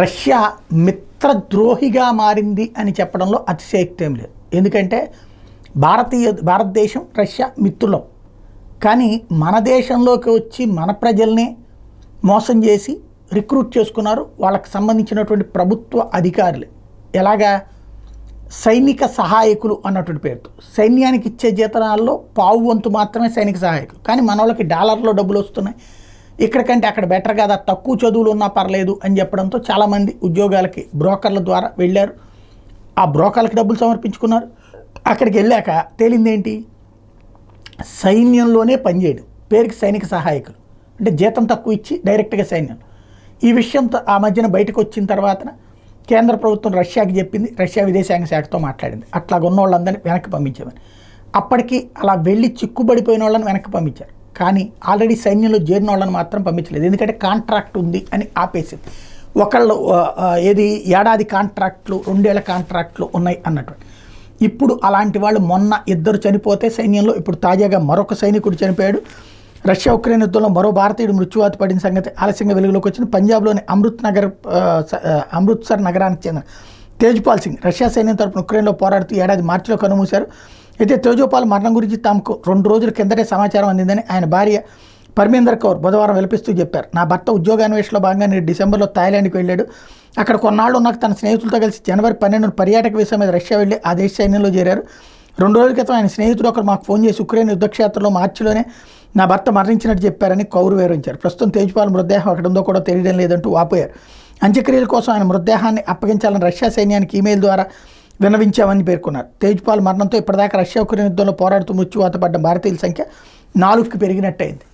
Russia మిత్రద్రోహిగా మారింది అని చెప్పడంలో అతిశయోక్తి ఏం లేదు. ఎందుకంటే భారతదేశం రష్యా మిత్రులం, కానీ మన దేశంలోకి వచ్చి మన ప్రజల్ని మోసం చేసి రిక్రూట్ చేసుకున్నారు వాళ్ళకి సంబంధించినటువంటి ప్రభుత్వ అధికారులు. ఎలాగా సైనిక సహాయకులు అన్నటువంటి పేరుతో సైన్యానికి ఇచ్చే జీతాల్లో పావు వంతు మాత్రమే సైనిక సహాయకులు, కానీ మన వాళ్ళకి డాలర్లో డబ్బులు వస్తున్నాయి. ఇక్కడికంటే అక్కడ బెటర్ కదా, తక్కువ చదువులు ఉన్నా పర్లేదు అని చెప్పడంతో చాలామంది ఉద్యోగాలకి బ్రోకర్ల ద్వారా వెళ్ళారు. ఆ బ్రోకర్లకి డబ్బులు సమర్పించుకున్నారు. అక్కడికి వెళ్ళాక తేలిందేంటి, సైన్యంలోనే పనిచేయడం, పేరుకి సైనిక సహాయకులు అంటే జీతం తక్కువ ఇచ్చి డైరెక్ట్గా సైన్యం. ఈ విషయం ఆ మధ్యన బయటకు వచ్చిన తర్వాత కేంద్ర ప్రభుత్వం రష్యాకి చెప్పింది, రష్యా విదేశాంగ శాఖతో మాట్లాడింది, అట్లా ఉన్న వాళ్ళందరినీ వెనక్కి పంపించామని. అప్పటికి అలా వెళ్ళి చిక్కుబడిపోయిన వాళ్ళని వెనక్కి పంపించారు, కానీ ఆల్రెడీ సైన్యంలో చేరిన వాళ్ళని మాత్రం పంపించలేదు. ఎందుకంటే కాంట్రాక్ట్ ఉంది అని ఆపేసింది. ఒకళ్ళు ఏది ఏడాది కాంట్రాక్ట్లు 2 ఏళ్ల కాంట్రాక్ట్లు ఉన్నాయి అన్నటువంటి. ఇప్పుడు అలాంటి వాళ్ళు మొన్న 2 చనిపోతే సైన్యంలో, ఇప్పుడు తాజాగా మరొక సైనికుడు చనిపోయాడు. రష్యా ఉక్రెయిన్ యుద్ధంలో మరో భారతీయుడు మృత్యువాత పడిన సంగతి ఆలస్యంగా వెలుగులోకి వచ్చిన పంజాబ్లోని అమృత్సర్ నగరానికి చెందిన తేజ్పాల్ సింగ్ రష్యా సైన్యం తరపున ఉక్రెయిన్లో పోరాడుతూ ఏడాది మార్చిలో కన్నుమూశారు. అయితే తేజోపాల్ మరణం గురించి తమకు 2 రోజుల కిందటే సమాచారం అందిందని ఆయన భార్య పర్మేందర్ కౌర్ బుధవారం వెలిపిస్తూ చెప్పారు. నా భర్త ఉద్యోగాన్వేషణలో భాగంగా నేను డిసెంబర్లో థాయిలాండ్కి వెళ్ళాడు. అక్కడ కొన్నాళ్ళు ఉన్నాక తన స్నేహితులతో కలిసి జనవరి 12 పర్యాటక వీసా మీద రష్యా వెళ్ళి ఆ దేశ సైన్యంలో చేరారు. 2 రోజుల క్రితం ఆయన స్నేహితుడు ఒకరు మాకు ఫోన్ చేసి ఉక్రెయిన్ యుద్ధక్షేత్రంలో మార్చిలోనే నా భర్త మరణించినట్టు చెప్పారని కౌర్ వివరించారు. ప్రస్తుతం తేజ్పాల్ మృతదేహం అక్కడ ఉందో కూడా తెలియడం లేదంటూ వాపోయారు. అంత్యక్రియల కోసం ఆయన మృతదేహాన్ని అప్పగించాలని రష్యా సైన్యానికి ఈమెయిల్ ద్వారా విన్నవించామని పేర్కొన్నారు. తేజ్పాల్ మరణంతో ఇప్పటిదాకా రష్యా ఉక్రెయిన్ యుద్ధంలో పోరాడుతూ మృత్యువాత పడ్డ భారతీయుల సంఖ్య 4కి పెరిగినట్టయింది.